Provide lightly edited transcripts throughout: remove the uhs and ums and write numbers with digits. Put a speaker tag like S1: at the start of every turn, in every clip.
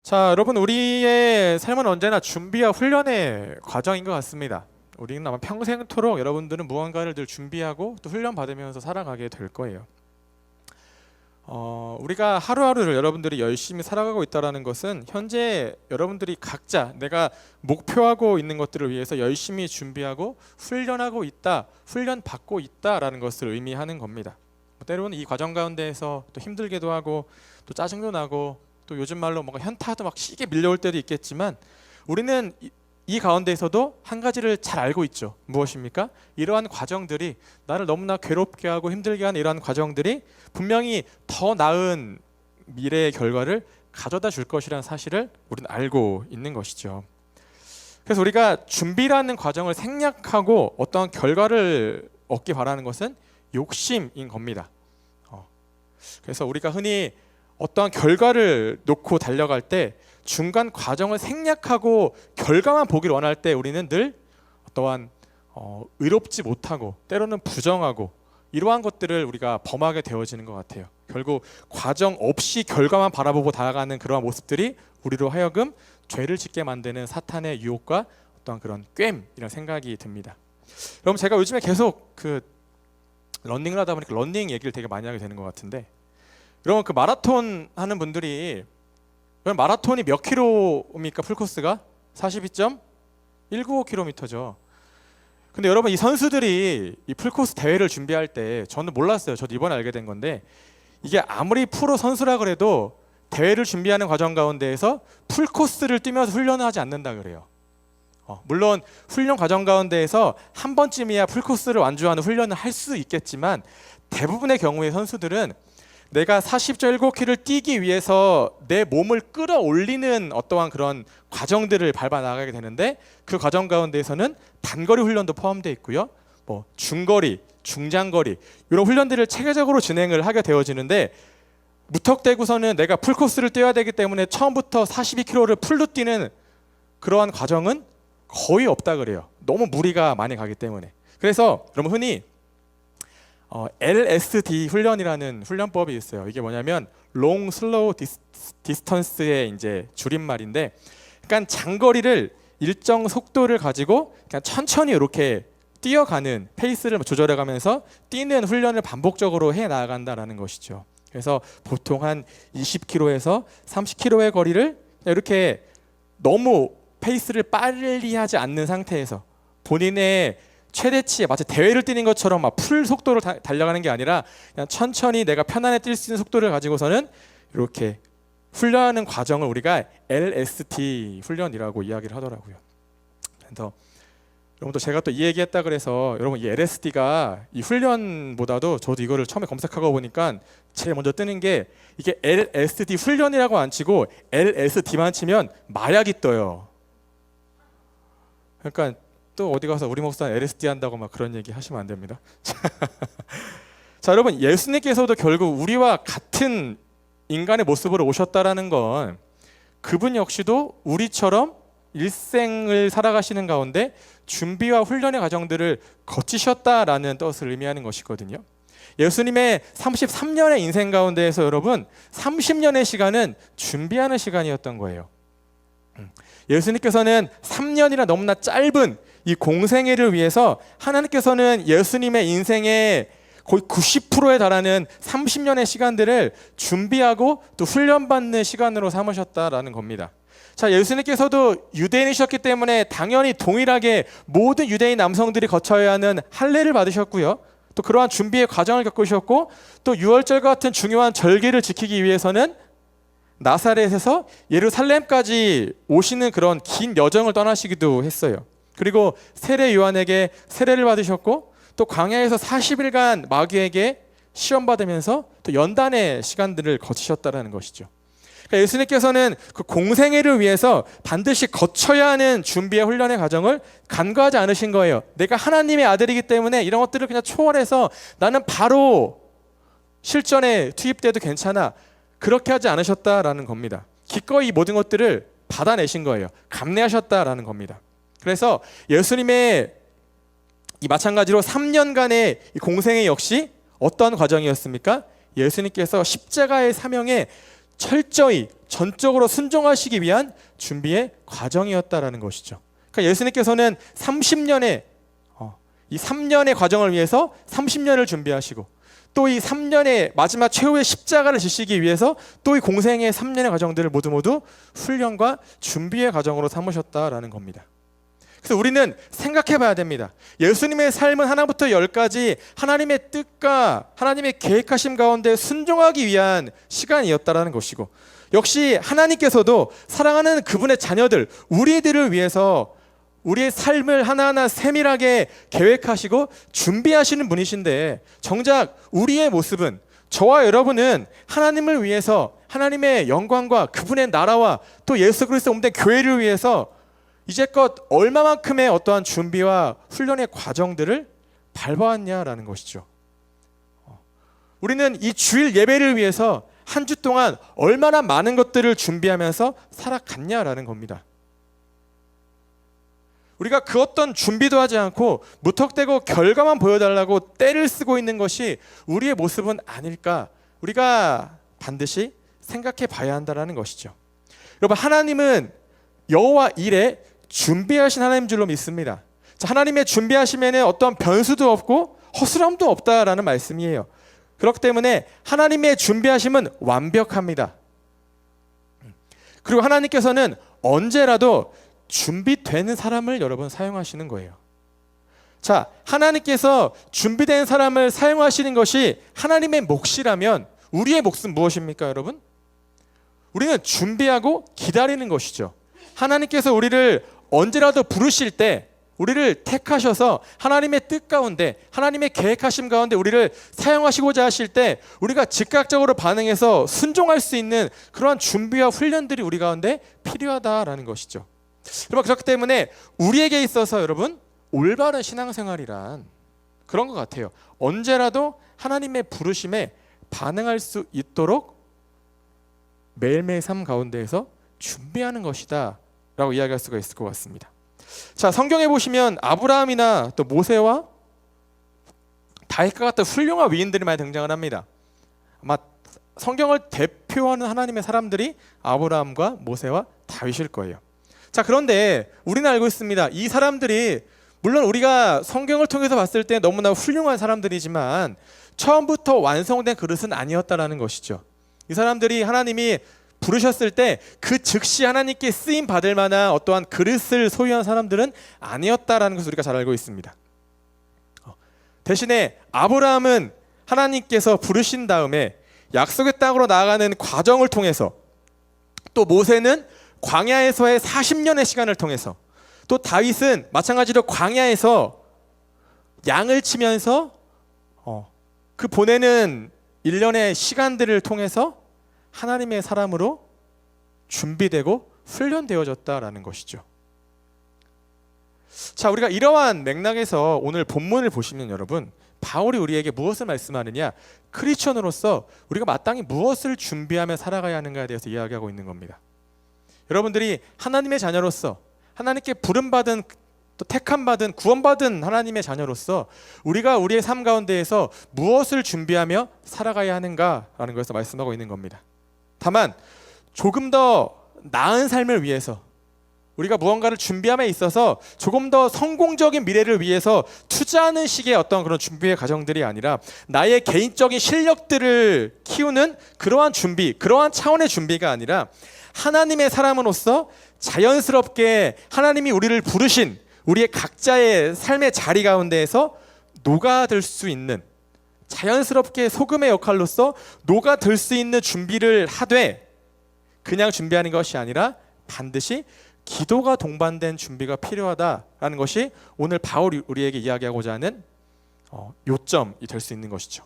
S1: 자, 여러분, 우리의 삶은 언제나 준비와 훈련의 과정인 것 같습니다. 우리는 아마 평생토록 여러분들은 무언가를 늘 준비하고 또 훈련받으면서 살아가게 될 거예요. 우리가 하루하루를 여러분들이 열심히 살아가고 있다는 것은 현재 여러분들이 각자 내가 목표하고 있는 것들을 위해서 열심히 준비하고 훈련하고 있다, 훈련받고 있다라는 것을 의미하는 겁니다. 때로는 이 과정 가운데에서 또 힘들기도 하고 또 짜증도 나고 또 요즘 말로 뭔가 현타도 막 시게 밀려올 때도 있겠지만 우리는 이 가운데에서도 한 가지를 잘 알고 있죠. 무엇입니까? 이러한 과정들이 나를 너무나 괴롭게 하고 힘들게 하는 이러한 과정들이 분명히 더 나은 미래의 결과를 가져다 줄 것이라는 사실을 우리는 알고 있는 것이죠. 그래서 우리가 준비라는 과정을 생략하고 어떠한 결과를 얻기 바라는 것은 욕심인 겁니다. 그래서 우리가 흔히 어떠한 결과를 놓고 달려갈 때 중간 과정을 생략하고 결과만 보기를 원할 때 우리는 늘 어떠한 의롭지 못하고 때로는 부정하고 이러한 것들을 우리가 범하게 되어지는 것 같아요. 결국 과정 없이 결과만 바라보고 나아가는 그러한 모습들이 우리로 하여금 죄를 짓게 만드는 사탄의 유혹과 어떠한 그런 꽹이라는 생각이 듭니다. 여러분, 제가 요즘에 계속 러닝을 하다 보니까 러닝 얘기를 되게 많이 하게 되는 것 같은데, 여러분, 마라톤 하는 분들이 마라톤이 몇 킬로입니까? 풀코스가 42.195km죠. 근데 여러분, 이 선수들이 이 풀코스 대회를 준비할 때 저는 몰랐어요. 저도 이번에 알게 된 건데, 이게 아무리 프로 선수라 그래도 대회를 준비하는 과정 가운데에서 풀코스를 뛰면서 훈련을 하지 않는다 그래요. 물론 훈련 과정 가운데에서 한 번쯤이야 풀코스를 완주하는 훈련을 할 수 있겠지만 대부분의 경우의 선수들은 내가 40.195km를 뛰기 위해서 내 몸을 끌어올리는 어떠한 그런 과정들을 밟아 나가게 되는데, 그 과정 가운데에서는 단거리 훈련도 포함되어 있고요, 중거리, 중장거리 이런 훈련들을 체계적으로 진행을 하게 되어지는데, 무턱대고서는 내가 풀코스를 뛰어야 되기 때문에 처음부터 42km를 풀로 뛰는 그러한 과정은 거의 없다 그래요. 너무 무리가 많이 가기 때문에. 그래서 여러분, 흔히 LSD 훈련이라는 훈련법이 있어요. 이게 뭐냐면 Long Slow Distance의 이제 줄임말인데, 그러니까 장거리를 일정 속도를 가지고 그냥 천천히 이렇게 뛰어가는 페이스를 조절해가면서 뛰는 훈련을 반복적으로 해 나간다라는 것이죠. 그래서 보통 한 20km에서 30km의 거리를 이렇게 너무 페이스를 빨리 하지 않는 상태에서 본인의 최대치에 마치 대회를 뛰는 것처럼 막 풀 속도로 달려가는 게 아니라 그냥 천천히 내가 편안히 뛸 수 있는 속도를 가지고서는 이렇게 훈련하는 과정을 우리가 LST 훈련이라고 이야기를 하더라고요. 그래서 여러분도 제가 또 이 얘기했다 그래서 여러분, 이 LSD가 이 훈련보다도 저도 이거를 처음에 검색하고 보니까 제일 먼저 뜨는 게 이게 LSD 훈련이라고 안 치고 LSD만 치면 마약이 떠요. 그러니까 또 어디 가서 우리 목사는 LSD 한다고 막 그런 얘기 하시면 안 됩니다. 자, 여러분, 예수님께서도 결국 우리와 같은 인간의 모습으로 오셨다라는 건 그분 역시도 우리처럼 일생을 살아가시는 가운데 준비와 훈련의 과정들을 거치셨다라는 뜻을 의미하는 것이거든요. 예수님의 33년의 인생 가운데에서 여러분 30년의 시간은 준비하는 시간이었던 거예요. 예수님께서는 3년이나 너무나 짧은 이 공생애를 위해서 하나님께서는 예수님의 인생의 거의 90%에 달하는 30년의 시간들을 준비하고 또 훈련받는 시간으로 삼으셨다라는 겁니다. 자, 예수님께서도 유대인이셨기 때문에 당연히 동일하게 모든 유대인 남성들이 거쳐야 하는 할례를 받으셨고요, 또 그러한 준비의 과정을 겪으셨고, 또 유월절 같은 중요한 절기를 지키기 위해서는 나사렛에서 예루살렘까지 오시는 그런 긴 여정을 떠나시기도 했어요. 그리고 세례 요한에게 세례를 받으셨고, 또 광야에서 40일간 마귀에게 시험받으면서 또 연단의 시간들을 거치셨다는 것이죠. 그러니까 예수님께서는 그 공생애를 위해서 반드시 거쳐야 하는 준비의 훈련의 과정을 간과하지 않으신 거예요. 내가 하나님의 아들이기 때문에 이런 것들을 그냥 초월해서 나는 바로 실전에 투입돼도 괜찮아, 그렇게 하지 않으셨다라는 겁니다. 기꺼이 이 모든 것들을 받아내신 거예요. 감내하셨다라는 겁니다. 그래서 예수님의 이 마찬가지로 3년간의 이 공생애 역시 어떤 과정이었습니까? 예수님께서 십자가의 사명에 철저히 전적으로 순종하시기 위한 준비의 과정이었다라는 것이죠. 그러니까 예수님께서는 30년의 이 3년의 과정을 위해서 30년을 준비하시고, 또 이 3년의 마지막 최후의 십자가를 지시기 위해서 또 이 공생의 3년의 과정들을 모두 훈련과 준비의 과정으로 삼으셨다라는 겁니다. 그래서 우리는 생각해 봐야 됩니다. 예수님의 삶은 하나부터 열까지 하나님의 뜻과 하나님의 계획하심 가운데 순종하기 위한 시간이었다라는 것이고, 역시 하나님께서도 사랑하는 그분의 자녀들, 우리들을 위해서 우리의 삶을 하나하나 세밀하게 계획하시고 준비하시는 분이신데, 정작 우리의 모습은, 저와 여러분은 하나님을 위해서 하나님의 영광과 그분의 나라와 또 예수 그리스도 몸된 교회를 위해서 이제껏 얼마만큼의 어떠한 준비와 훈련의 과정들을 밟아왔냐라는 것이죠. 우리는 이 주일 예배를 위해서 한 주 동안 얼마나 많은 것들을 준비하면서 살아갔냐라는 겁니다. 우리가 그 어떤 준비도 하지 않고 무턱대고 결과만 보여달라고 떼를 쓰고 있는 것이 우리의 모습은 아닐까, 우리가 반드시 생각해 봐야 한다는 것이죠. 여러분, 하나님은 여호와 일에 준비하신 하나님 줄로 믿습니다. 자, 하나님의 준비하심에는 어떤 변수도 없고 허술함도 없다라는 말씀이에요. 그렇기 때문에 하나님의 준비하심은 완벽합니다. 그리고 하나님께서는 언제라도 준비되는 사람을 여러분 사용하시는 거예요. 자, 하나님께서 준비된 사람을 사용하시는 것이 하나님의 몫이라면 우리의 몫은 무엇입니까, 여러분? 우리는 준비하고 기다리는 것이죠. 하나님께서 우리를 언제라도 부르실 때, 우리를 택하셔서 하나님의 뜻 가운데, 하나님의 계획하심 가운데 우리를 사용하시고자 하실 때 우리가 즉각적으로 반응해서 순종할 수 있는 그러한 준비와 훈련들이 우리 가운데 필요하다라는 것이죠. 여러분, 그렇기 때문에 우리에게 있어서 여러분, 올바른 신앙생활이란 그런 것 같아요. 언제라도 하나님의 부르심에 반응할 수 있도록 매일매일 삶 가운데에서 준비하는 것이다 라고 이야기할 수가 있을 것 같습니다. 자, 성경에 보시면 아브라함이나 또 모세와 다윗과 같은 훌륭한 위인들이 많이 등장을 합니다. 아마 성경을 대표하는 하나님의 사람들이 아브라함과 모세와 다윗일 거예요. 자, 그런데 우리는 알고 있습니다. 이 사람들이 물론 우리가 성경을 통해서 봤을 때 너무나 훌륭한 사람들이지만 처음부터 완성된 그릇은 아니었다라는 것이죠. 이 사람들이 하나님이 부르셨을 때 그 즉시 하나님께 쓰임 받을 만한 어떠한 그릇을 소유한 사람들은 아니었다라는 것을 우리가 잘 알고 있습니다. 대신에 아브라함은 하나님께서 부르신 다음에 약속의 땅으로 나아가는 과정을 통해서, 또 모세는 광야에서의 40년의 시간을 통해서, 또 다윗은 마찬가지로 광야에서 양을 치면서 그 보내는 일련의 시간들을 통해서 하나님의 사람으로 준비되고 훈련되어졌다라는 것이죠. 자, 우리가 이러한 맥락에서 오늘 본문을 보시면 여러분, 바울이 우리에게 무엇을 말씀하느냐, 크리스천으로서 우리가 마땅히 무엇을 준비하며 살아가야 하는가에 대해서 이야기하고 있는 겁니다. 여러분들이 하나님의 자녀로서, 하나님께 부름받은, 또 택함받은, 구원받은 하나님의 자녀로서 우리가 우리의 삶 가운데에서 무엇을 준비하며 살아가야 하는가라는 것을 말씀하고 있는 겁니다. 다만 조금 더 나은 삶을 위해서, 우리가 무언가를 준비함에 있어서 조금 더 성공적인 미래를 위해서 투자하는 식의 어떤 그런 준비의 과정들이 아니라 나의 개인적인 실력들을 키우는 그러한 준비, 그러한 차원의 준비가 아니라 하나님의 사람으로서 자연스럽게 하나님이 우리를 부르신 우리의 각자의 삶의 자리 가운데에서 녹아들 수 있는, 자연스럽게 소금의 역할로서 녹아들 수 있는 준비를 하되, 그냥 준비하는 것이 아니라 반드시 기도가 동반된 준비가 필요하다라는 것이 오늘 바울이 우리에게 이야기하고자 하는 요점이 될 수 있는 것이죠.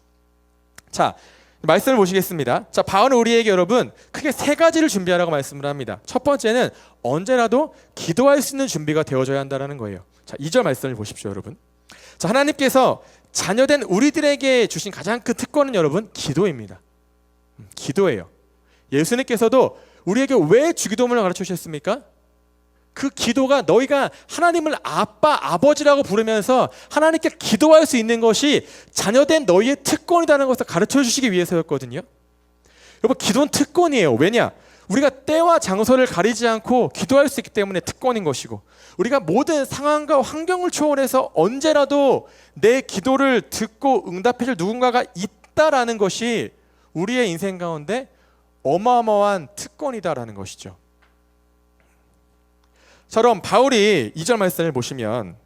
S1: 자, 말씀을 보시겠습니다. 자, 바울은 우리에게 여러분 크게 세 가지를 준비하라고 말씀을 합니다. 첫 번째는 언제라도 기도할 수 있는 준비가 되어져야 한다는 거예요. 자, 2절 말씀을 보십시오, 여러분. 자, 하나님께서 자녀된 우리들에게 주신 가장 큰 특권은 여러분 기도입니다. 기도예요. 예수님께서도 우리에게 왜 주기도문을 가르쳐 주셨습니까? 그 기도가 너희가 하나님을 아빠, 아버지라고 부르면서 하나님께 기도할 수 있는 것이 자녀된 너희의 특권이라는 것을 가르쳐 주시기 위해서였거든요. 여러분, 기도는 특권이에요. 왜냐? 우리가 때와 장소를 가리지 않고 기도할 수 있기 때문에 특권인 것이고, 우리가 모든 상황과 환경을 초월해서 언제라도 내 기도를 듣고 응답해줄 누군가가 있다라는 것이 우리의 인생 가운데 어마어마한 특권이다라는 것이죠. 저럼 바울이 2절 말씀을 보시면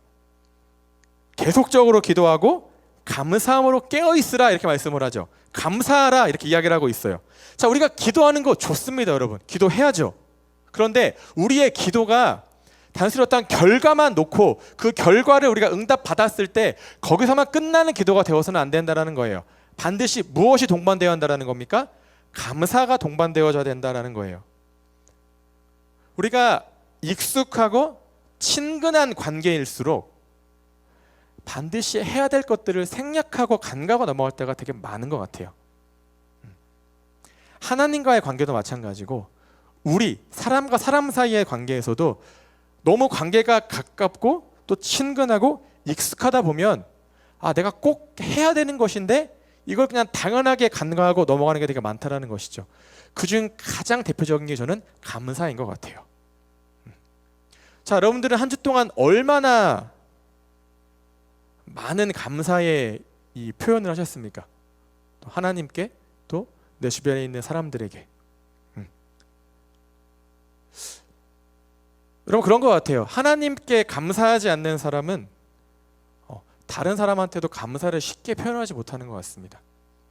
S1: 계속적으로 기도하고 감사함으로 깨어있으라 이렇게 말씀을 하죠. 감사하라 이렇게 이야기를 하고 있어요. 자, 우리가 기도하는 거 좋습니다, 여러분. 기도해야죠. 그런데 우리의 기도가 단순히 어떤 결과만 놓고 그 결과를 우리가 응답 받았을 때 거기서만 끝나는 기도가 되어서는 안 된다는 거예요. 반드시 무엇이 동반되어야 한다는 겁니까? 감사가 동반되어져야 된다는 거예요. 우리가 익숙하고 친근한 관계일수록 반드시 해야 될 것들을 생략하고 간과하고 넘어갈 때가 되게 많은 것 같아요. 하나님과의 관계도 마찬가지고 우리 사람과 사람 사이의 관계에서도 너무 관계가 가깝고 또 친근하고 익숙하다 보면 내가 꼭 해야 되는 것인데 이걸 그냥 당연하게 간과하고 넘어가는 게 되게 많다라는 것이죠. 그중 가장 대표적인 게 저는 감사인 것 같아요. 자, 여러분들은 한 주 동안 얼마나 많은 감사의 이 표현을 하셨습니까? 또 하나님께 또 내 주변에 있는 사람들에게. 여러분, 그런 것 같아요. 하나님께 감사하지 않는 사람은 다른 사람한테도 감사를 쉽게 표현하지 못하는 것 같습니다.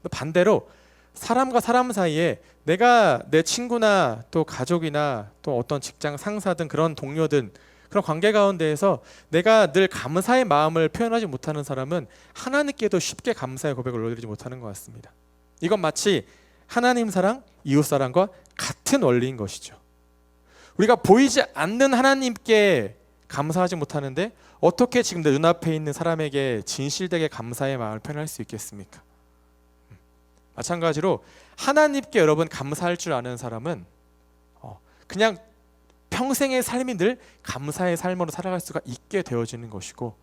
S1: 반대로 사람과 사람 사이에 내가 내 친구나 또 가족이나 또 어떤 직장 상사든 그런 동료든 그런 관계 가운데에서 내가 늘 감사의 마음을 표현하지 못하는 사람은 하나님께도 쉽게 감사의 고백을 올려드리지 못하는 것 같습니다. 이건 마치 하나님 사랑, 이웃 사랑과 같은 원리인 것이죠. 우리가 보이지 않는 하나님께 감사하지 못하는데 어떻게 지금 내 눈앞에 있는 사람에게 진실되게 감사의 마음을 표현할 수 있겠습니까? 마찬가지로 하나님께 여러분 감사할 줄 아는 사람은 그냥 평생의 삶이 늘 감사의 삶으로 살아갈 수가 있게 되어지는 것이고,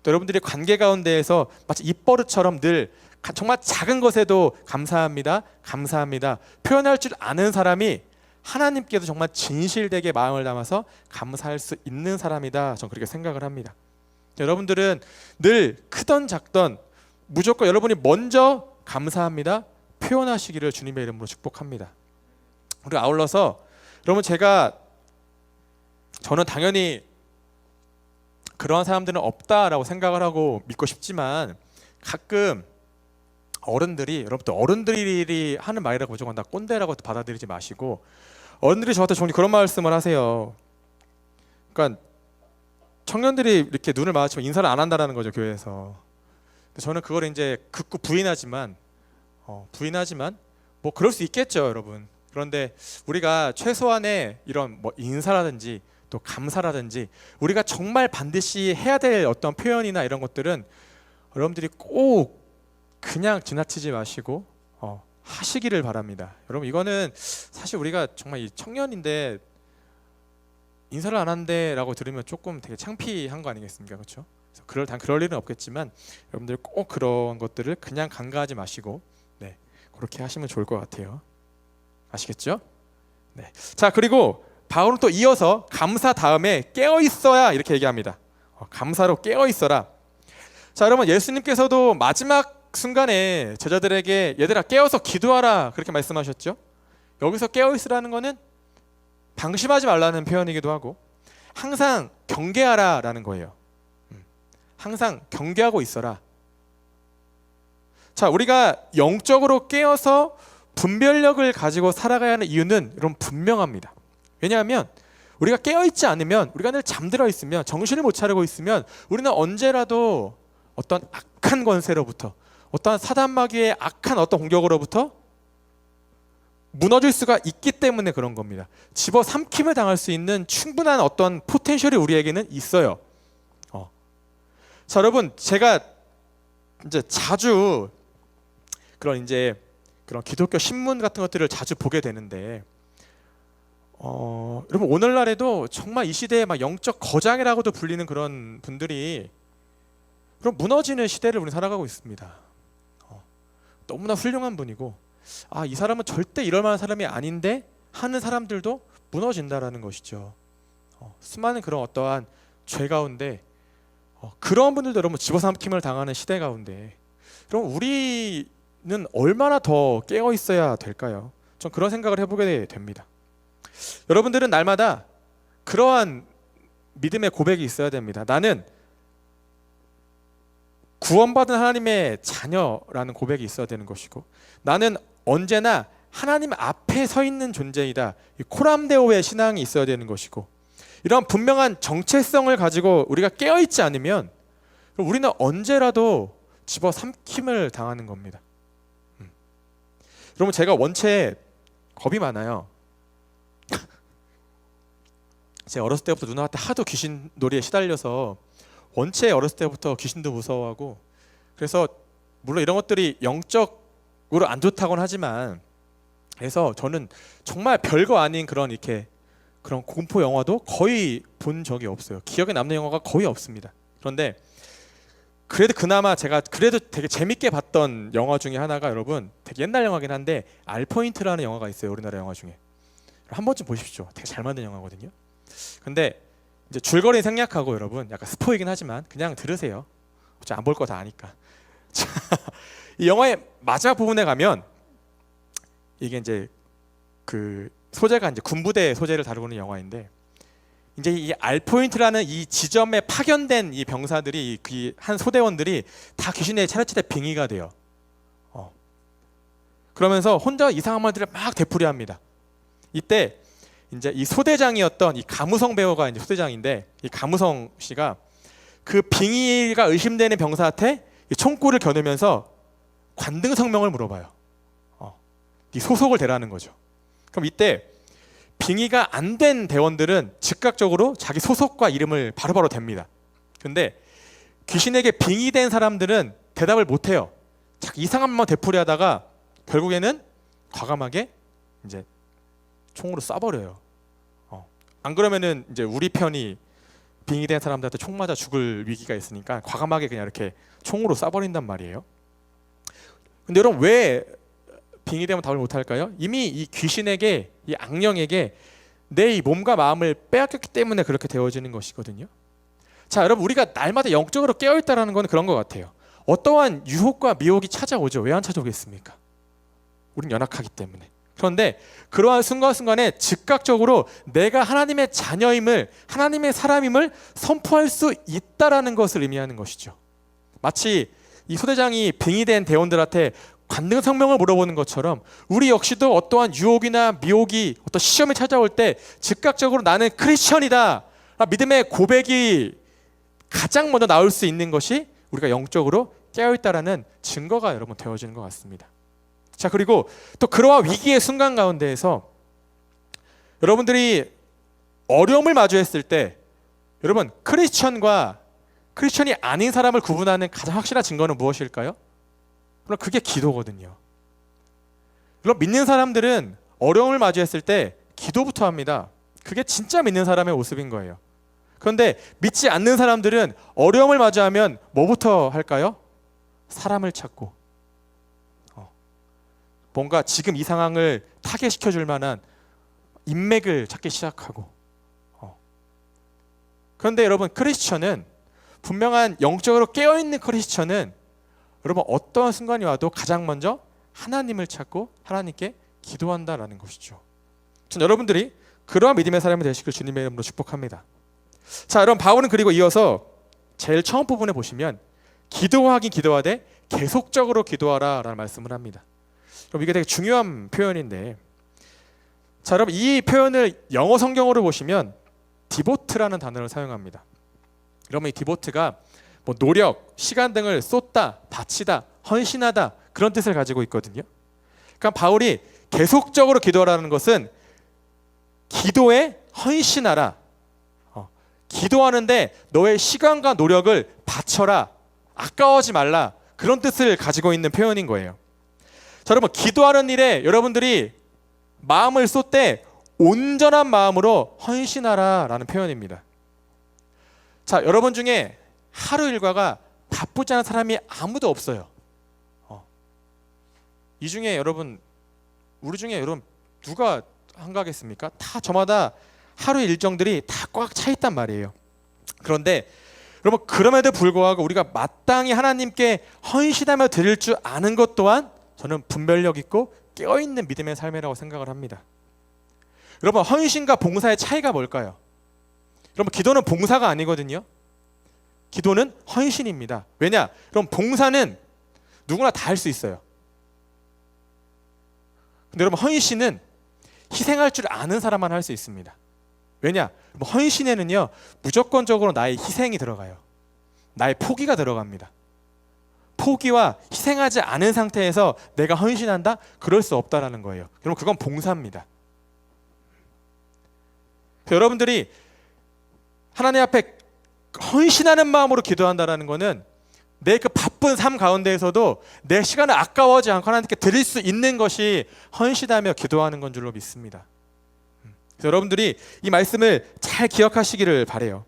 S1: 또 여러분들이 관계 가운데에서 마치 입버릇처럼 늘 정말 작은 것에도 감사합니다, 감사합니다 표현할 줄 아는 사람이 하나님께도 정말 진실되게 마음을 담아서 감사할 수 있는 사람이다, 저는 그렇게 생각을 합니다. 여러분들은 늘 크던 작던 무조건 여러분이 먼저 감사합니다 표현하시기를 주님의 이름으로 축복합니다. 그리고 아울러서 여러분, 저는 당연히 그러한 사람들은 없다라고 생각을 하고 믿고 싶지만, 가끔 어른들이 하는 말이라고 무조건 다 꼰대라고 받아들이지 마시고, 어른들이 저한테 종종 그런 말씀을 하세요. 그러니까 청년들이 이렇게 눈을 마주치면 인사를 안 한다라는 거죠, 교회에서. 저는 그걸 이제 극구 부인하지만 뭐 그럴 수 있겠죠, 여러분. 그런데 우리가 최소한의 이런 뭐 인사라든지 또 감사라든지 우리가 정말 반드시 해야 될 어떤 표현이나 이런 것들은 여러분들이 꼭 그냥 지나치지 마시고 하시기를 바랍니다. 여러분, 이거는 사실 우리가 정말 이 청년인데 인사를 안 한대라고 들으면 조금 되게 창피한 거 아니겠습니까? 그렇죠? 그럴 일은 없겠지만 여러분들 꼭 그런 것들을 그냥 간과하지 마시고 그렇게 하시면 좋을 것 같아요. 아시겠죠? 네. 자, 그리고 바울은 또 이어서 감사 다음에 깨어 있어야 이렇게 얘기합니다. 감사로 깨어 있어라. 자, 여러분, 예수님께서도 마지막 순간에 제자들에게 얘들아 깨어서 기도하라 그렇게 말씀하셨죠. 여기서 깨어 있으라는 거는 방심하지 말라는 표현이기도 하고 항상 경계하라라는 거예요. 항상 경계하고 있어라. 자, 우리가 영적으로 깨어서 분별력을 가지고 살아가야 하는 이유는 여러분 분명합니다. 왜냐하면 우리가 깨어있지 않으면, 우리가 늘 잠들어 있으면, 정신을 못 차리고 있으면 우리는 언제라도 어떤 악한 권세로부터, 어떤 사단 마귀의 악한 어떤 공격으로부터 무너질 수가 있기 때문에 그런 겁니다. 집어삼킴을 당할 수 있는 충분한 어떤 포텐셜이 우리에게는 있어요. 자, 여러분, 제가 이제 자주 그런 기독교 신문 같은 것들을 자주 보게 되는데, 여러분, 오늘날에도 정말 이 시대에 막 영적 거장이라고도 불리는 그런 분들이 그럼 무너지는 시대를 우리 살아가고 있습니다. 너무나 훌륭한 분이고 이 사람은 절대 이럴 만한 사람이 아닌데 하는 사람들도 무너진다라는 것이죠. 수많은 그런 어떠한 죄 가운데 그런 분들도 여러분 집어삼킴을 당하는 시대 가운데 그럼 우리는 얼마나 더 깨어 있어야 될까요? 전 그런 생각을 해보게 됩니다. 여러분들은 날마다 그러한 믿음의 고백이 있어야 됩니다. 나는 구원받은 하나님의 자녀라는 고백이 있어야 되는 것이고, 나는 언제나 하나님 앞에 서 있는 존재이다, 코람데오의 신앙이 있어야 되는 것이고, 이런 분명한 정체성을 가지고 우리가 깨어있지 않으면 우리는 언제라도 집어삼킴을 당하는 겁니다. 여러분, 제가 원체 겁이 많아요. 제가 어렸을 때부터 누나한테 하도 귀신 놀이에 시달려서 원체 어렸을 때부터 귀신도 무서워하고, 그래서 물론 이런 것들이 영적으로 안 좋다고는 하지만, 그래서 저는 정말 별거 아닌 그런 공포 영화도 거의 본 적이 없어요. 기억에 남는 영화가 거의 없습니다. 그런데 그래도 그나마 제가 그래도 되게 재밌게 봤던 영화 중에 하나가, 여러분 되게 옛날 영화긴 한데 알포인트라는 영화가 있어요. 우리나라 영화 중에 한 번쯤 보십시오. 되게 잘 만든 영화거든요. 근데 이제 줄거리 생략하고, 여러분 약간 스포이긴 하지만 그냥 들으세요. 어차피 안 볼 거 다 아니까. 자, 이 영화의 마지막 부분에 가면 이게 이제 그 소재가 이제 군부대 소재를 다루는 영화인데, 이제 이 알포인트라는 이 지점에 파견된 이 병사들이, 그 한 소대원들이 다 귀신에 차례차례 빙의가 돼요. 그러면서 혼자 이상한 말들을 막 되풀이합니다. 이때 이제 이 소대장이었던 이 가무성 배우가 이제 소대장인데, 이 가무성 씨가 그 빙의가 의심되는 병사한테 총구를 겨누면서 관등 성명을 물어봐요. 이 소속을 대라는 거죠. 그럼 이때 빙의가 안 된 대원들은 즉각적으로 자기 소속과 이름을 바로바로 댑니다. 근데 귀신에게 빙의된 사람들은 대답을 못해요. 자꾸 이상한 말만 되풀이하다가 결국에는 과감하게 이제 총으로 쏴버려요. 안 그러면은 이제 우리 편이 빙의된 사람들한테 총 맞아 죽을 위기가 있으니까 과감하게 그냥 이렇게 총으로 쏴버린단 말이에요. 근데 여러분, 왜 빙의되면 답을 못할까요? 이미 이 귀신에게, 이 악령에게 내 이 몸과 마음을 빼앗겼기 때문에 그렇게 되어지는 것이거든요. 자, 여러분, 우리가 날마다 영적으로 깨어있다라는 건 그런 것 같아요. 어떠한 유혹과 미혹이 찾아오죠. 왜 안 찾아오겠습니까? 우린 연약하기 때문에. 그런데 그러한 순간순간에 즉각적으로 내가 하나님의 자녀임을, 하나님의 사람임을 선포할 수 있다라는 것을 의미하는 것이죠. 마치 이 소대장이 빙의된 대원들한테 관등 성명을 물어보는 것처럼, 우리 역시도 어떠한 유혹이나 미혹이, 어떤 시험이 찾아올 때 즉각적으로 나는 크리스천이다, 믿음의 고백이 가장 먼저 나올 수 있는 것이 우리가 영적으로 깨어있다라는 증거가 여러분 되어지는 것 같습니다. 자, 그리고 또 그러한 위기의 순간 가운데에서 여러분들이 어려움을 마주했을 때, 여러분 크리스천과 크리스천이 아닌 사람을 구분하는 가장 확실한 증거는 무엇일까요? 그럼 그게 기도거든요. 물론 믿는 사람들은 어려움을 마주했을 때 기도부터 합니다. 그게 진짜 믿는 사람의 모습인 거예요. 그런데 믿지 않는 사람들은 어려움을 마주하면 뭐부터 할까요? 사람을 찾고, 뭔가 지금 이 상황을 타개시켜 줄 만한 인맥을 찾기 시작하고. 그런데 여러분, 크리스천은, 분명한 영적으로 깨어있는 크리스천은 여러분 어떠한 순간이 와도 가장 먼저 하나님을 찾고 하나님께 기도한다라는 것이죠. 전 여러분들이 그러한 믿음의 사람이 되시길 주님의 이름으로 축복합니다. 자, 여러분, 바울은 그리고 이어서 제일 처음 부분에 보시면 기도하긴 기도하되 계속적으로 기도하라 라는 말씀을 합니다. 그럼 이게 되게 중요한 표현인데, 자, 여러분, 이 표현을 영어 성경으로 보시면 디보트라는 단어를 사용합니다. 그러면 이 디보트가 뭐 노력, 시간 등을 쏟다, 바치다, 헌신하다, 그런 뜻을 가지고 있거든요. 그러니까 바울이 계속적으로 기도하라는 것은 기도에 헌신하라, 기도하는데 너의 시간과 노력을 바쳐라, 아까워하지 말라, 그런 뜻을 가지고 있는 표현인 거예요. 자, 여러분, 기도하는 일에 여러분들이 마음을 쏟되 온전한 마음으로 헌신하라 라는 표현입니다. 자, 여러분 중에 하루 일과가 바쁘지 않은 사람이 아무도 없어요. 이 중에 여러분 우리 중에 여러분 누가 한가하겠습니까? 다 저마다 하루 일정들이 다 꽉 차 있단 말이에요. 그런데 여러분 그럼에도 불구하고 우리가 마땅히 하나님께 헌신하며 드릴 줄 아는 것 또한 저는 분별력 있고 깨어있는 믿음의 삶이라고 생각을 합니다. 여러분 헌신과 봉사의 차이가 뭘까요? 여러분 기도는 봉사가 아니거든요. 기도는 헌신입니다. 왜냐? 그럼 봉사는 누구나 다 할 수 있어요. 근데 여러분 헌신은 희생할 줄 아는 사람만 할 수 있습니다. 왜냐? 헌신에는요 무조건적으로 나의 희생이 들어가요. 나의 포기가 들어갑니다. 포기와 희생하지 않은 상태에서 내가 헌신한다? 그럴 수 없다라는 거예요. 여러분 그건 봉사입니다. 여러분들이 하나님 앞에 헌신하는 마음으로 기도한다라는 거는 내 그 바쁜 삶 가운데에서도 내 시간을 아까워하지 않고 하나님께 드릴 수 있는 것이 헌신하며 기도하는 건 줄로 믿습니다. 그래서 여러분들이 이 말씀을 잘 기억하시기를 바라요.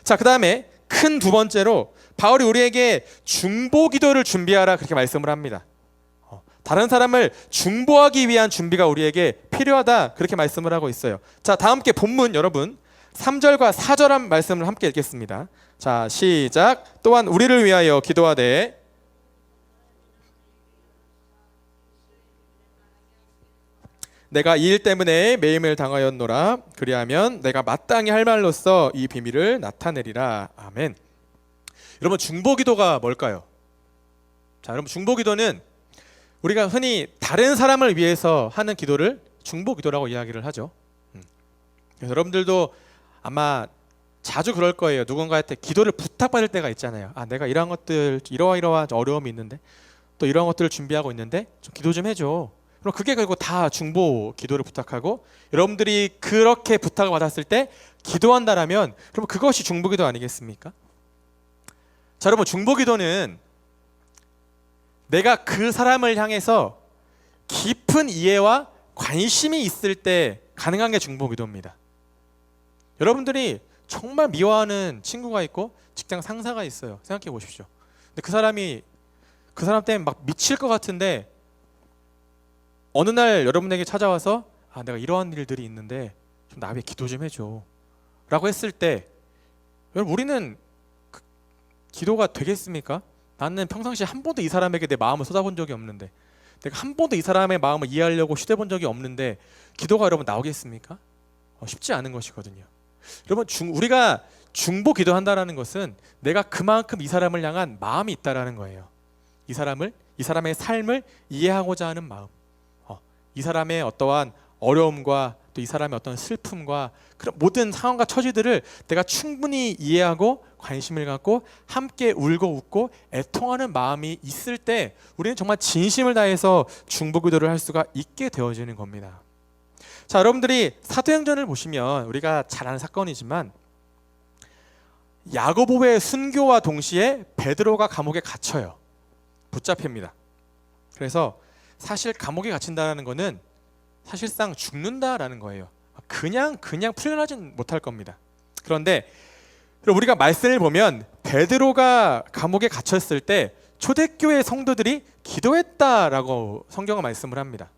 S1: 자, 그 다음에 큰 두 번째로 바울이 우리에게 중보 기도를 준비하라 그렇게 말씀을 합니다. 다른 사람을 중보하기 위한 준비가 우리에게 필요하다 그렇게 말씀을 하고 있어요. 자, 다 함께 본문 여러분 3절과 4절 말씀을 함께 읽겠습니다. 자, 시작. 또한 우리를 위하여 기도하되 내가 이 일 때문에 매임을 당하였노라. 그리하면 내가 마땅히 할 말로써 이 비밀을 나타내리라. 아멘. 여러분 중보기도가 뭘까요? 자, 여러분 중보기도는 우리가 흔히 다른 사람을 위해서 하는 기도를 중보기도라고 이야기를 하죠. 그래서 여러분들도 아마 자주 그럴 거예요. 누군가한테 기도를 부탁받을 때가 있잖아요. 아, 내가 이러한 것들 이러한 어려움이 있는데 또 이러한 것들을 준비하고 있는데 좀 기도 좀 해줘. 그럼 그게 결국 다 중보 기도를 부탁하고 여러분들이 그렇게 부탁을 받았을 때 기도한다라면 그럼 그것이 중보 기도 아니겠습니까? 자, 여러분 중보 기도는 내가 그 사람을 향해서 깊은 이해와 관심이 있을 때 가능한 게 중보 기도입니다. 여러분들이 정말 미워하는 친구가 있고 직장 상사가 있어요. 생각해 보십시오. 근데 그 사람 때문에 막 미칠 것 같은데 어느 날 여러분에게 찾아와서 아, 내가 이러한 일들이 있는데 좀 나 위해 기도 좀 해줘 라고 했을 때 여러분 우리는 기도가 되겠습니까? 나는 평상시에 한 번도 이 사람에게 내 마음을 쏟아본 적이 없는데 내가 한 번도 이 사람의 마음을 이해하려고 시도해본 적이 없는데 기도가 여러분 나오겠습니까? 쉽지 않은 것이거든요. 여러분 우리가 중보 기도한다라는 것은 내가 그만큼 이 사람을 향한 마음이 있다라는 거예요. 이 사람의 삶을 이해하고자 하는 마음, 이 사람의 어떠한 어려움과 또 이 사람의 어떤 슬픔과 그런 모든 상황과 처지들을 내가 충분히 이해하고 관심을 갖고 함께 울고 웃고 애통하는 마음이 있을 때 우리는 정말 진심을 다해서 중보 기도를 할 수가 있게 되어지는 겁니다. 자, 여러분들이 사도행전을 보시면 우리가 잘 아는 사건이지만 야고보의 순교와 동시에 베드로가 감옥에 갇혀요. 붙잡힙니다. 그래서 사실 감옥에 갇힌다는 거는 사실상 죽는다라는 거예요. 그냥 풀려나진 못할 겁니다. 그런데 우리가 말씀을 보면 베드로가 감옥에 갇혔을 때 초대교회 성도들이 기도했다라고 성경은 말씀을 합니다.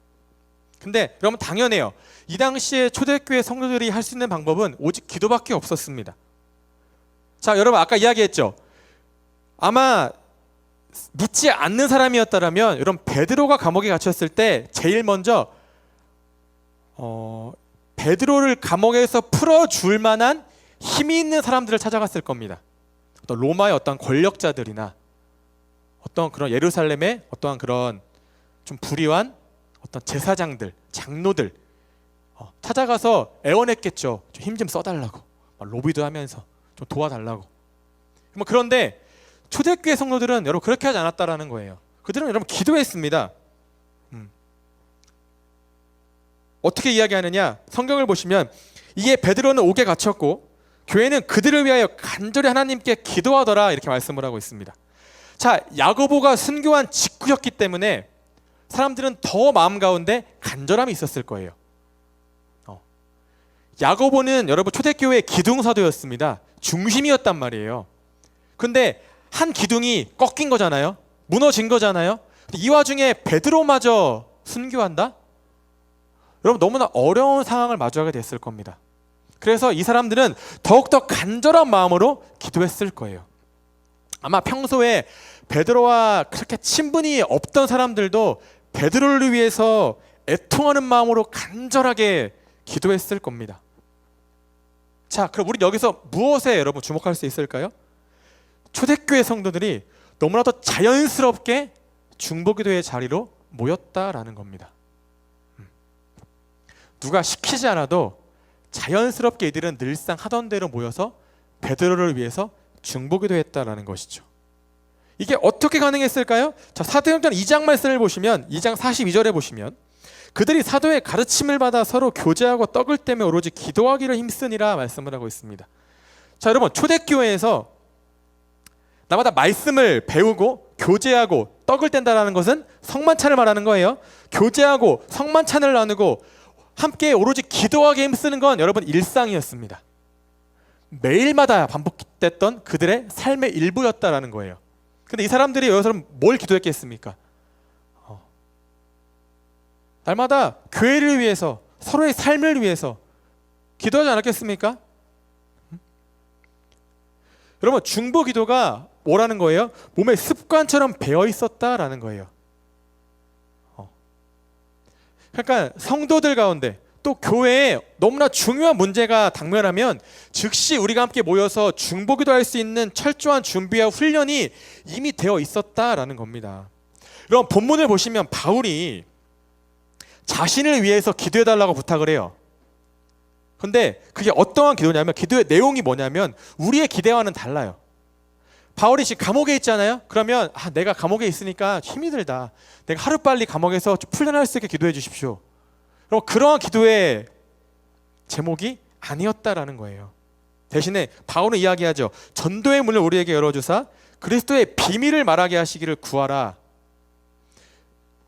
S1: 근데 여러분 당연해요. 이 당시에 초대교회 성도들이 할 수 있는 방법은 오직 기도밖에 없었습니다. 자, 여러분 아까 이야기했죠. 아마 믿지 않는 사람이었다면 여러분 베드로가 감옥에 갇혔을 때 제일 먼저 베드로를 감옥에서 풀어줄 만한 힘이 있는 사람들을 찾아갔을 겁니다. 어떤 로마의 어떤 권력자들이나 어떤 그런 예루살렘의 어떠한 그런 좀 불의한 어떤 제사장들, 장로들 찾아가서 애원했겠죠. 좀 힘 좀 써달라고, 로비도 하면서 좀 도와달라고. 그런데 초대교회 성도들은 여러분 그렇게 하지 않았다라는 거예요. 그들은 여러분 기도했습니다. 어떻게 이야기하느냐? 성경을 보시면 이에 베드로는 옥에 갇혔고 교회는 그들을 위하여 간절히 하나님께 기도하더라 이렇게 말씀을 하고 있습니다. 자, 야고보가 순교한 직후였기 때문에 사람들은 더 마음 가운데 간절함이 있었을 거예요. 야고보는 여러분 초대교회의 기둥사도였습니다. 중심이었단 말이에요. 근데 한 기둥이 꺾인 거잖아요. 무너진 거잖아요. 이 와중에 베드로마저 순교한다? 여러분 너무나 어려운 상황을 마주하게 됐을 겁니다. 그래서 이 사람들은 더욱더 간절한 마음으로 기도했을 거예요. 아마 평소에 베드로와 그렇게 친분이 없던 사람들도 베드로를 위해서 애통하는 마음으로 간절하게 기도했을 겁니다. 자, 그럼 우리 여기서 무엇에 여러분 주목할 수 있을까요? 초대교회 성도들이 너무나도 자연스럽게 중보기도의 자리로 모였다라는 겁니다. 누가 시키지 않아도 자연스럽게 이들은 늘상 하던 대로 모여서 베드로를 위해서 중보기도했다라는 것이죠. 이게 어떻게 가능했을까요? 자, 사도행전 2장 말씀을 보시면 2장 42절에 보시면 그들이 사도의 가르침을 받아 서로 교제하고 떡을 떼며 오로지 기도하기를 힘쓰니라 말씀을 하고 있습니다. 자, 여러분 초대교회에서 나마다 말씀을 배우고 교제하고 떡을 뗀다라는 것은 성만찬을 말하는 거예요. 교제하고 성만찬을 나누고 함께 오로지 기도하기에 힘쓰는 건 여러분 일상이었습니다. 매일마다 반복됐던 그들의 삶의 일부였다라는 거예요. 근데 이 사람들이 여기서 뭘 기도했겠습니까? 날마다 교회를 위해서, 서로의 삶을 위해서 기도하지 않았겠습니까? 여러분 중보 기도가 뭐라는 거예요? 몸에 습관처럼 배어 있었다라는 거예요. 그러니까 성도들 가운데 또 교회에 너무나 중요한 문제가 당면하면 즉시 우리가 함께 모여서 중보 기도할 수 있는 철저한 준비와 훈련이 이미 되어 있었다라는 겁니다. 여러분 본문을 보시면 바울이 자신을 위해서 기도해달라고 부탁을 해요. 근데 그게 어떠한 기도냐면 기도의 내용이 뭐냐면 우리의 기대와는 달라요. 바울이 지금 감옥에 있잖아요. 그러면 내가 감옥에 있으니까 힘이 들다. 내가 하루빨리 감옥에서 좀 풀려날 수 있게 기도해 주십시오. 그럼 그러한 기도의 제목이 아니었다라는 거예요. 대신에 바울은 이야기하죠. 전도의 문을 우리에게 열어주사 그리스도의 비밀을 말하게 하시기를 구하라.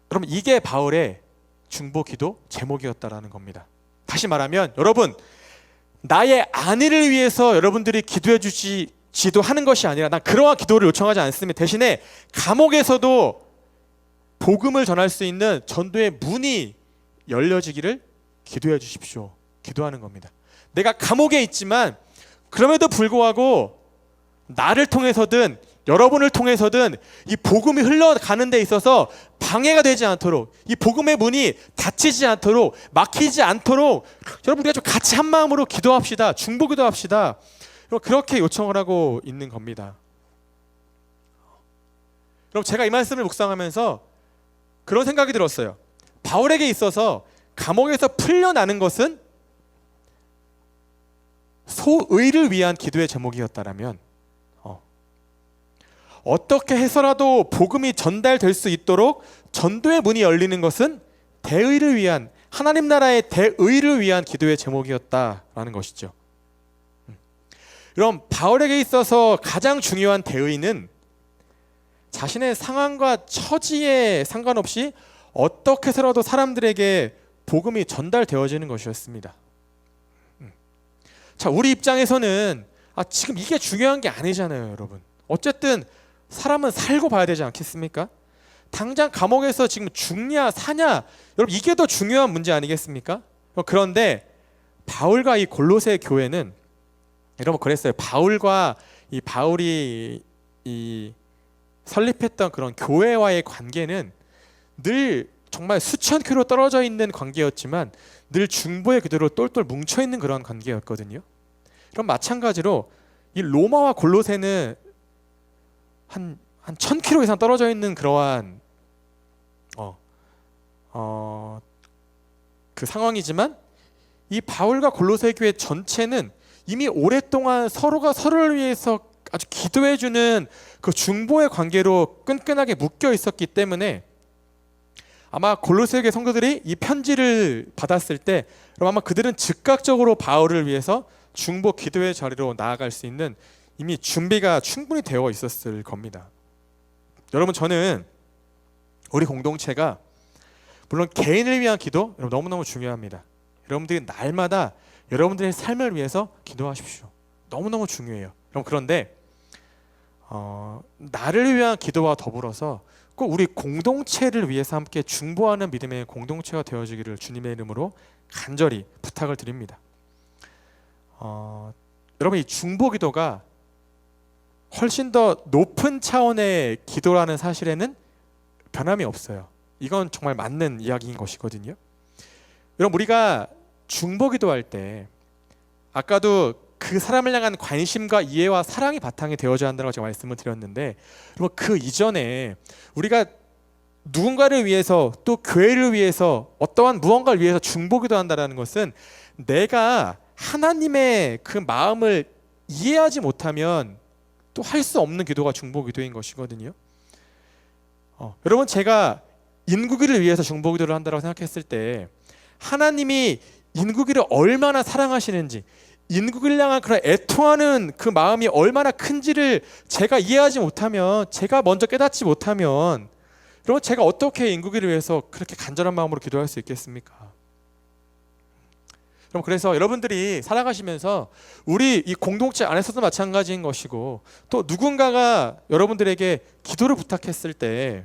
S1: 그럼 이게 바울의 중보 기도 제목이었다라는 겁니다. 다시 말하면 여러분 나의 아내를 위해서 여러분들이 기도해 주시지도 하는 것이 아니라 난 그러한 기도를 요청하지 않습니다. 대신에 감옥에서도 복음을 전할 수 있는 전도의 문이 열려지기를 기도해 주십시오. 기도하는 겁니다. 내가 감옥에 있지만 그럼에도 불구하고 나를 통해서든 여러분을 통해서든 이 복음이 흘러가는 데 있어서 방해가 되지 않도록 이 복음의 문이 닫히지 않도록 막히지 않도록 여러분 우리가 좀 같이 한 마음으로 기도합시다. 중보 기도합시다. 그렇게 요청을 하고 있는 겁니다. 그럼 제가 이 말씀을 묵상하면서 그런 생각이 들었어요. 바울에게 있어서 감옥에서 풀려나는 것은 소의를 위한 기도의 제목이었다라면 어떻게 해서라도 복음이 전달될 수 있도록 전도의 문이 열리는 것은 대의를 위한 하나님 나라의 대의를 위한 기도의 제목이었다라는 것이죠. 그럼 바울에게 있어서 가장 중요한 대의는 자신의 상황과 처지에 상관없이 어떻게 해서라도 사람들에게 복음이 전달되어지는 것이었습니다. 자, 우리 입장에서는 지금 이게 중요한 게 아니잖아요, 여러분. 어쨌든 사람은 살고 봐야 되지 않겠습니까? 당장 감옥에서 지금 죽냐 사냐 여러분 이게 더 중요한 문제 아니겠습니까? 그런데 바울과 이 골로새 교회는 여러분 그랬어요. 바울이 설립했던 그런 교회와의 관계는 늘 정말 수천 킬로 떨어져 있는 관계였지만 늘 중보의 기도로 똘똘 뭉쳐 있는 그런 관계였거든요. 그럼 마찬가지로 이 로마와 골로새는 한 1000km 이상 떨어져 있는 그러한 그 상황이지만 이 바울과 골로새 교회 전체는 이미 오랫동안 서로가 서로를 위해서 아주 기도해주는 그 중보의 관계로 끈끈하게 묶여 있었기 때문에 아마 골로새 교회 성도들이 이 편지를 받았을 때 아마 그들은 즉각적으로 바울을 위해서 중보 기도의 자리로 나아갈 수 있는 이미 준비가 충분히 되어 있었을 겁니다. 여러분 저는 우리 공동체가 물론 개인을 위한 기도 여러분 너무너무 중요합니다. 여러분들이 날마다 여러분들의 삶을 위해서 기도하십시오. 너무너무 중요해요. 그런데 나를 위한 기도와 더불어서 꼭 우리 공동체를 위해서 함께 중보하는 믿음의 공동체가 되어지기를 주님의 이름으로 간절히 부탁을 드립니다. 여러분, 이 중보기도가 훨씬 더 높은 차원의 기도라는 사실에는 변함이 없어요. 이건 정말 맞는 이야기인 것이거든요. 여러분, 우리가 중보기도할 때 아까도 그 사람을 향한 관심과 이해와 사랑이 바탕이 되어져야 한다고 제가 말씀을 드렸는데, 그리고 그 이전에 우리가 누군가를 위해서 또 교회를 위해서 어떠한 무언가를 위해서 중보기도 한다는 것은 내가 하나님의 그 마음을 이해하지 못하면 또 할 수 없는 기도가 중보기도인 것이거든요. 여러분, 제가 인구기를 위해서 중보기도를 한다고 생각했을 때 하나님이 인구기를 얼마나 사랑하시는지, 인구기를 향한 그런 애통하는 그 마음이 얼마나 큰지를 제가 이해하지 못하면, 제가 먼저 깨닫지 못하면, 여러분, 제가 어떻게 인구기를 위해서 그렇게 간절한 마음으로 기도할 수 있겠습니까? 그럼 그래서 여러분들이 살아가시면서 우리 이 공동체 안에서도 마찬가지인 것이고, 또 누군가가 여러분들에게 기도를 부탁했을 때,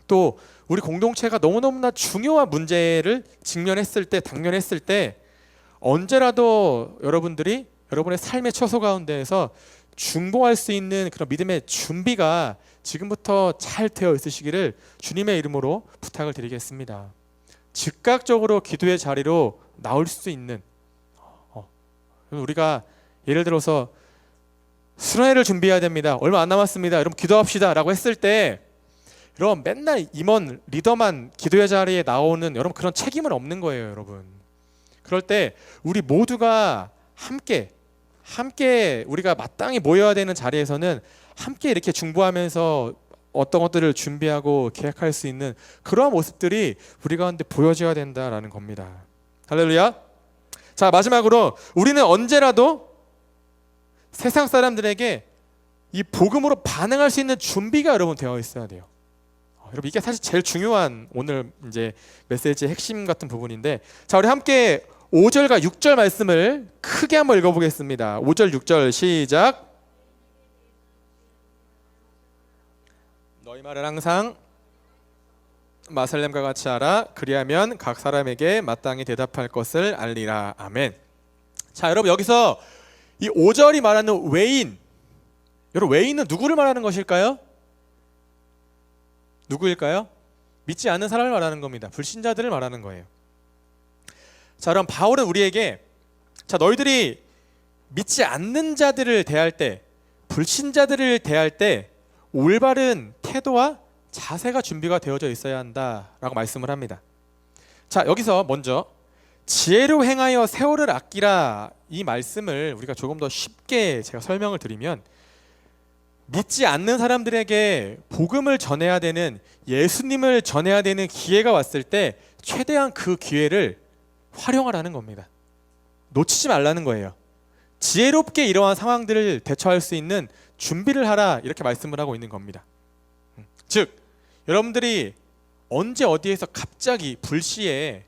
S1: 또 우리 공동체가 너무너무나 중요한 문제를 직면했을 때, 당면했을 때 언제라도 여러분들이 여러분의 삶의 처소 가운데에서 중보할 수 있는 그런 믿음의 준비가 지금부터 잘 되어 있으시기를 주님의 이름으로 부탁을 드리겠습니다. 즉각적으로 기도의 자리로 나올 수 있는, 우리가 예를 들어서 수련회를 준비해야 됩니다, 얼마 안 남았습니다, 여러분 기도합시다 라고 했을 때, 여러분 맨날 임원 리더만 기도의 자리에 나오는 여러분 그런 책임은 없는 거예요. 여러분, 그럴 때 우리 모두가 함께 우리가 마땅히 모여야 되는 자리에서는 함께 이렇게 중보하면서 어떤 것들을 준비하고 계획할 수 있는 그러한 모습들이 우리 가운데 보여져야 된다라는 겁니다. 할렐루야. 자, 마지막으로 우리는 언제라도 세상 사람들에게 이 복음으로 반응할 수 있는 준비가 여러분 되어 있어야 돼요. 여러분, 이게 사실 제일 중요한 오늘 이제 메시지의 핵심 같은 부분인데, 자, 우리 함께 5절과 6절 말씀을 크게 한번 읽어보겠습니다. 5절 6절 시작. 너희 말을 항상 마살렘과 같이 하라. 그리하면 각 사람에게 마땅히 대답할 것을 알리라. 아멘. 자, 여러분, 여기서 이 5절이 말하는 외인, 여러분 외인은 누구를 말하는 것일까요? 누구일까요? 믿지 않는 사람을 말하는 겁니다. 불신자들을 말하는 거예요. 자, 그럼 바울은 우리에게, 자, 너희들이 믿지 않는 자들을 대할 때, 불신자들을 대할 때 올바른 태도와 자세가 준비가 되어져 있어야 한다라고 말씀을 합니다. 자, 여기서 먼저 지혜로 행하여 세월을 아끼라, 이 말씀을 우리가 조금 더 쉽게 제가 설명을 드리면, 믿지 않는 사람들에게 복음을 전해야 되는, 예수님을 전해야 되는 기회가 왔을 때 최대한 그 기회를 활용하라는 겁니다. 놓치지 말라는 거예요. 지혜롭게 이러한 상황들을 대처할 수 있는 준비를 하라, 이렇게 말씀을 하고 있는 겁니다. 즉, 여러분들이 언제 어디에서 갑자기 불시에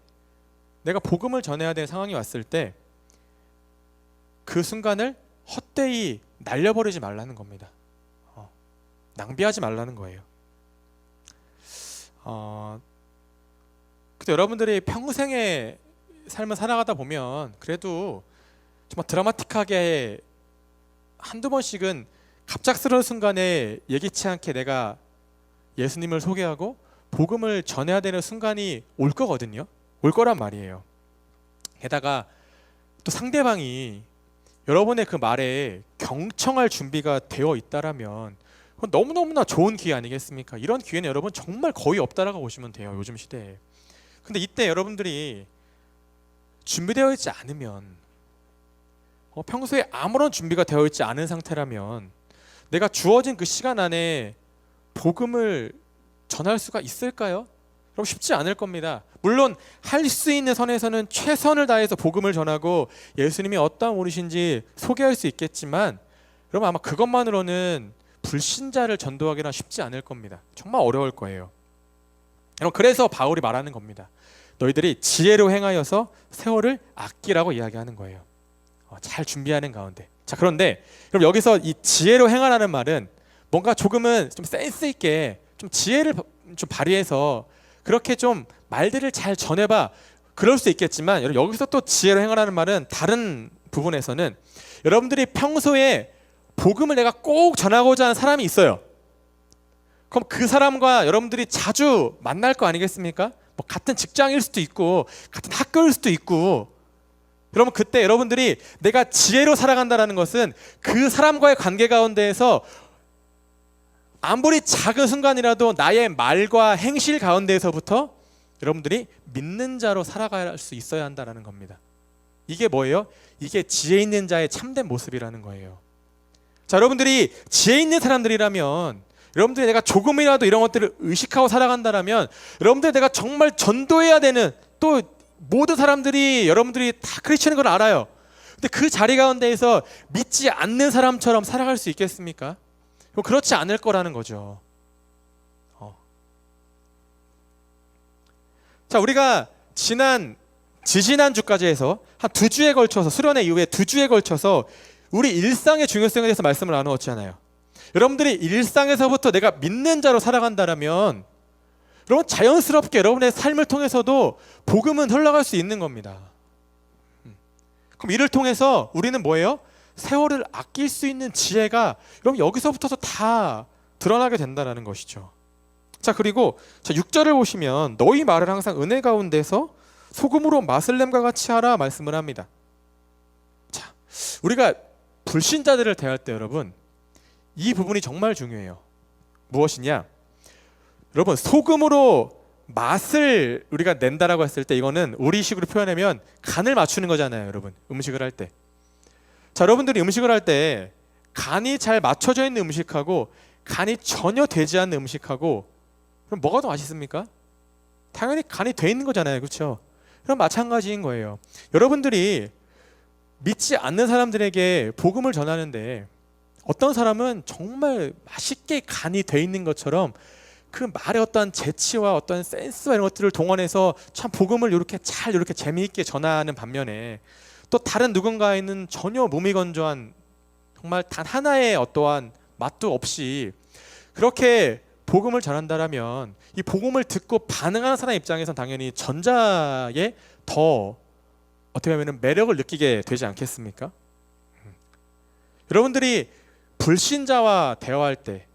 S1: 내가 복음을 전해야 되는 상황이 왔을 때 그 순간을 헛되이 날려버리지 말라는 겁니다. 낭비하지 말라는 거예요. 근데 여러분들이 평생의 삶을 살아가다 보면 그래도 정말 드라마틱하게 한두 번씩은 갑작스러운 순간에 예기치 않게 내가 예수님을 소개하고 복음을 전해야 되는 순간이 올 거거든요. 올 거란 말이에요. 게다가 또 상대방이 여러분의 그 말에 경청할 준비가 되어 있다라면 그건 너무너무나 좋은 기회 아니겠습니까? 이런 기회는 여러분 정말 거의 없다라고 보시면 돼요, 요즘 시대에. 근데 이때 여러분들이 준비되어 있지 않으면, 평소에 아무런 준비가 되어 있지 않은 상태라면 내가 주어진 그 시간 안에 복음을 전할 수가 있을까요? 그럼 쉽지 않을 겁니다. 물론 할 수 있는 선에서는 최선을 다해서 복음을 전하고 예수님이 어떤 분이신지 소개할 수 있겠지만, 여러분 아마 그것만으로는 불신자를 전도하기는 쉽지 않을 겁니다. 정말 어려울 거예요. 여러분, 그래서 바울이 말하는 겁니다. 너희들이 지혜로 행하여서 세월을 아끼라고 이야기하는 거예요. 잘 준비하는 가운데. 자, 그런데 그럼 여기서 이 지혜로 행하라는 말은 뭔가 조금은 좀 센스 있게 좀 지혜를 좀 발휘해서 그렇게 좀 말들을 잘 전해봐. 그럴 수 있겠지만 여기서 또 지혜로 행하라는 말은 다른 부분에서는 여러분들이 평소에 복음을 내가 꼭 전하고자 하는 사람이 있어요. 그럼 그 사람과 여러분들이 자주 만날 거 아니겠습니까? 뭐 같은 직장일 수도 있고 같은 학교일 수도 있고, 여러분 그때 여러분들이 내가 지혜로 살아간다는 것은 그 사람과의 관계 가운데에서 아무리 작은 순간이라도 나의 말과 행실 가운데에서부터 여러분들이 믿는 자로 살아갈 수 있어야 한다는 겁니다. 이게 뭐예요? 이게 지혜 있는 자의 참된 모습이라는 거예요. 자, 여러분들이 지혜 있는 사람들이라면, 여러분들이 내가 조금이라도 이런 것들을 의식하고 살아간다면, 여러분들 내가 정말 전도해야 되는, 또 모든 사람들이 여러분들이 다 크리스천인 걸 알아요. 근데 그 자리 가운데에서 믿지 않는 사람처럼 살아갈 수 있겠습니까? 그렇지 않을 거라는 거죠. 자, 우리가 지지난 주까지 해서 한 2주에 걸쳐서, 수련회 이후에 2주에 걸쳐서 우리 일상의 중요성에 대해서 말씀을 나누었잖아요. 여러분들이 일상에서부터 내가 믿는 자로 살아간다면 여러분 자연스럽게 여러분의 삶을 통해서도 복음은 흘러갈 수 있는 겁니다. 그럼 이를 통해서 우리는 뭐예요? 세월을 아낄 수 있는 지혜가 여러분 여기서부터도 다 드러나게 된다는 것이죠. 자, 그리고 6절을 보시면 너희 말을 항상 은혜 가운데서 소금으로 맛을 냄과 같이 하라 말씀을 합니다. 자, 우리가 불신자들을 대할 때 여러분 이 부분이 정말 중요해요. 무엇이냐? 여러분 소금으로 맛을 우리가 낸다라고 했을 때 이거는 우리식으로 표현하면 간을 맞추는 거잖아요. 여러분 음식을 할 때. 자, 여러분들이 음식을 할 때 간이 잘 맞춰져 있는 음식하고 간이 전혀 되지 않는 음식하고 그럼 뭐가 더 맛있습니까? 당연히 간이 돼 있는 거잖아요. 그렇죠? 그럼 마찬가지인 거예요. 여러분들이 믿지 않는 사람들에게 복음을 전하는데 어떤 사람은 정말 맛있게 간이 돼 있는 것처럼 그 말의 어떤 재치와 어떤 센스와 이런 것들을 동원해서 참 복음을 이렇게 잘 이렇게 재미있게 전하는 반면에 또 다른 누군가에는 전혀 무미건조한 정말 단 하나의 어떠한 맛도 없이 그렇게 복음을 전한다라면 이 복음을 듣고 반응하는 사람 입장에선 당연히 전자에 더 어떻게 보면 매력을 느끼게 되지 않겠습니까? 여러분들이 불신자와 대화할 때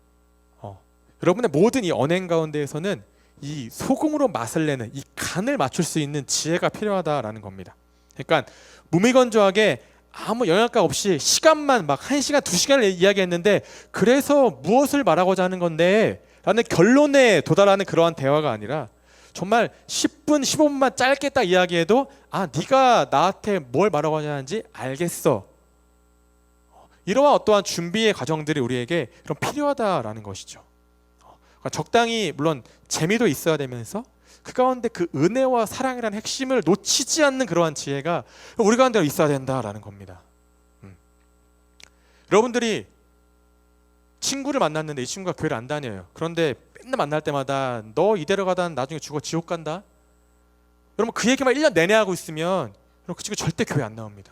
S1: 여러분의 모든 이 언행 가운데에서는 이 소금으로 맛을 내는 이 간을 맞출 수 있는 지혜가 필요하다라는 겁니다. 그러니까 무미건조하게 아무 영양가 없이 시간만 막 1시간, 2시간을 이야기했는데 그래서 무엇을 말하고자 하는 건데 라는 결론에 도달하는 그러한 대화가 아니라 정말 10분, 15분만 짧게 딱 이야기해도 아, 네가 나한테 뭘 말하고자 하는지 알겠어. 이러한 어떠한 준비의 과정들이 우리에게 그럼 필요하다라는 것이죠. 적당히 물론 재미도 있어야 되면서 그 가운데 그 은혜와 사랑이라는 핵심을 놓치지 않는 그러한 지혜가 우리 가운데 있어야 된다라는 겁니다. 여러분들이 친구를 만났는데 이 친구가 교회를 안 다녀요. 그런데 맨날 만날 때마다 너 이대로 가다 나중에 죽어 지옥 간다. 여러분 그 얘기만 1년 내내 하고 있으면 그 친구 절대 교회 안 나옵니다.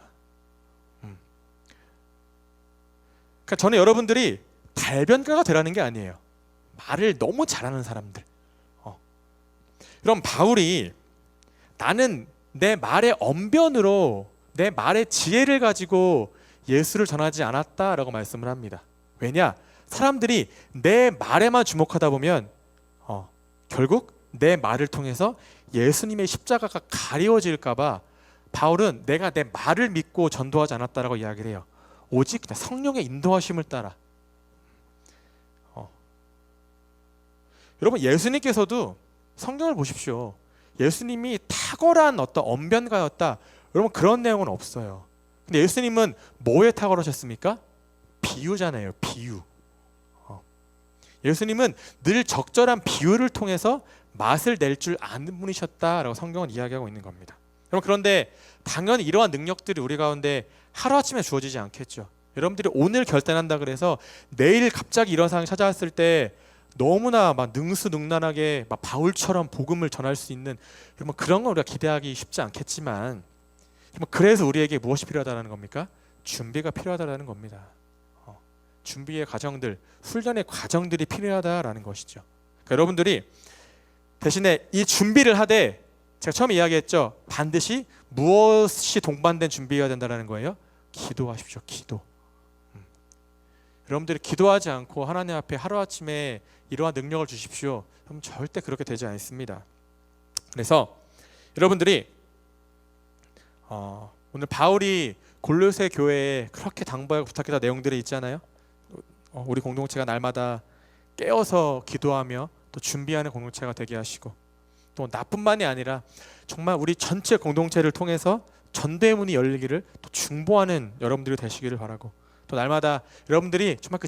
S1: 그러니까 저는 여러분들이 달변가가 되라는 게 아니에요. 말을 너무 잘하는 사람들. 그럼 바울이 나는 내 말의 언변으로 내 말의 지혜를 가지고 예수를 전하지 않았다라고 말씀을 합니다. 왜냐? 사람들이 내 말에만 주목하다 보면 결국 내 말을 통해서 예수님의 십자가가 가리워질까 봐 바울은 내가 내 말을 믿고 전도하지 않았다라고 이야기를 해요. 오직 그냥 성령의 인도하심을 따라. 여러분 예수님께서도 성경을 보십시오. 예수님이 탁월한 어떤 언변가였다. 여러분 그런 내용은 없어요. 근데 예수님은 뭐에 탁월하셨습니까? 비유잖아요. 비유. 예수님은 늘 적절한 비유를 통해서 맛을 낼 줄 아는 분이셨다라고 성경은 이야기하고 있는 겁니다. 여러분 그런데 당연히 이러한 능력들이 우리 가운데 하루아침에 주어지지 않겠죠. 여러분들이 오늘 결단한다 그래서 내일 갑자기 이런 상황이 찾아왔을 때 너무나 막 능수능란하게 막 바울처럼 복음을 전할 수 있는 그런 걸 우리가 기대하기 쉽지 않겠지만 그래서 우리에게 무엇이 필요하다는 겁니까? 준비가 필요하다는 겁니다. 준비의 과정들, 훈련의 과정들이 필요하다라는 것이죠. 그러니까 여러분들이 대신에 이 준비를 하되 제가 처음에 이야기했죠. 반드시 무엇이 동반된 준비가 된다는 거예요. 기도하십시오. 기도. 여러분들이 기도하지 않고 하나님 앞에 하루아침에 이러한 능력을 주십시오. 그럼 절대 그렇게 되지 않습니다. 그래서 여러분들이 오늘 바울이 골로새 교회에 그렇게 당부하고 부탁했던 내용들이 있잖아요. 우리 공동체가 날마다 깨어서 기도하며 또 준비하는 공동체가 되게 하시고, 또 나뿐만이 아니라 정말 우리 전체 공동체를 통해서 전대문이 열리기를 또 중보하는 여러분들이 되시기를 바라고, 또 날마다 여러분들이 정말 그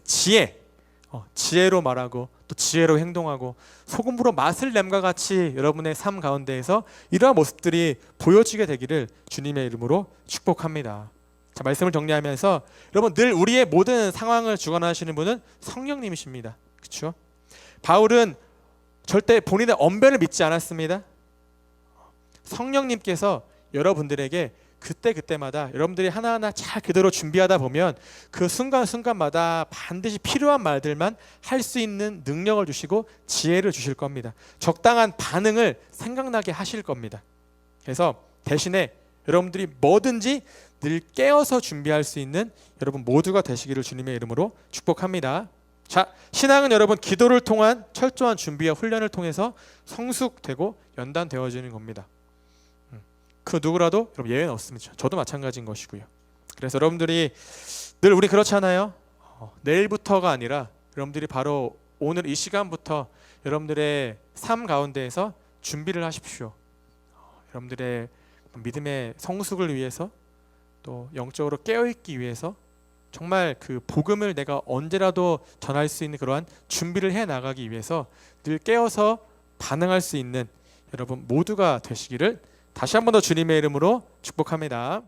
S1: 지혜로 말하고 또 지혜로 행동하고 소금으로 맛을 냄과 같이 여러분의 삶 가운데에서 이러한 모습들이 보여지게 되기를 주님의 이름으로 축복합니다. 자, 말씀을 정리하면서 여러분, 늘 우리의 모든 상황을 주관하시는 분은 성령님이십니다. 그렇죠? 바울은 절대 본인의 언변을 믿지 않았습니다. 성령님께서 여러분들에게 그때마다 여러분들이 하나하나 잘 그대로 준비하다 보면 그 순간순간마다 반드시 필요한 말들만 할 수 있는 능력을 주시고 지혜를 주실 겁니다. 적당한 반응을 생각나게 하실 겁니다. 그래서 대신에 여러분들이 뭐든지 늘 깨어서 준비할 수 있는 여러분 모두가 되시기를 주님의 이름으로 축복합니다. 자, 신앙은 여러분 기도를 통한 철저한 준비와 훈련을 통해서 성숙되고 연단되어지는 겁니다. 그 누구라도 여러분 예외는 없습니다. 저도 마찬가지인 것이고요. 그래서 여러분들이 늘 우리 그렇잖아요. 내일부터가 아니라 여러분들이 바로 오늘 이 시간부터 여러분들의 삶 가운데에서 준비를 하십시오. 여러분들의 믿음의 성숙을 위해서, 또 영적으로 깨어있기 위해서 정말 그 복음을 내가 언제라도 전할 수 있는 그러한 준비를 해 나가기 위해서 늘 깨어서 반응할 수 있는 여러분 모두가 되시기를 다시 한 번 더 주님의 이름으로 축복합니다.